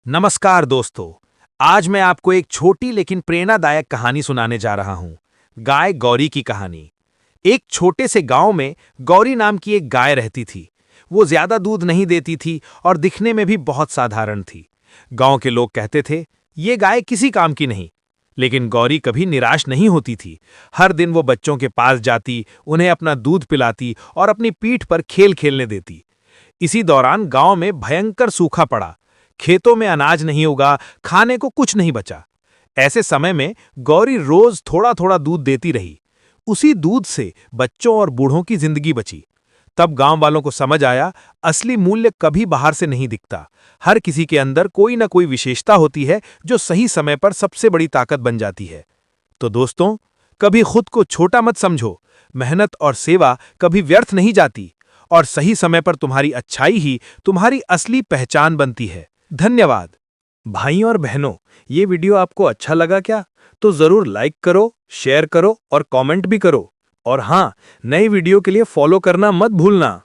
नमस्कार दोस्तों। आज मैं आपको एक छोटी लेकिन प्रेरणादायक कहानी सुनाने जा रहा हूं। गाय गौरी की कहानी। एक छोटे से गांव में गौरी नाम की एक गाय रहती थी। वो ज्यादा दूध नहीं देती थी और दिखने में भी बहुत साधारण थी। गांव के लोग कहते थे, ये गाय किसी काम की नहीं। लेकिन गौरी कभी निराश नहीं होती थी। हर दिन वो बच्चों के पास जाती, उन्हें अपना दूध पिलाती और अपनी पीठ पर खेल खेलने देती। इसी दौरान गांव में भयंकर सूखा पड़ा। खेतों में अनाज नहीं उगा, खाने को कुछ नहीं बचा। ऐसे समय में गौरी रोज थोड़ा थोड़ा दूध देती रही। उसी दूध से बच्चों और बूढ़ों की जिंदगी बची। तब गांव वालों को समझ आया, असली मूल्य कभी बाहर से नहीं दिखता। हर किसी के अंदर कोई ना कोई विशेषता होती है जो सही समय पर सबसे बड़ी ताकत बन जाती है। तो दोस्तों, कभी खुद को छोटा मत समझो। मेहनत और सेवा कभी व्यर्थ नहीं जाती और सही समय पर तुम्हारी अच्छाई ही तुम्हारी असली पहचान बनती है। धन्यवाद। भाइयों और बहनों, ये वीडियो आपको अच्छा लगा क्या? तो जरूर लाइक करो, शेयर करो और कमेंट भी करो। और हाँ, नई वीडियो के लिए फॉलो करना मत भूलना।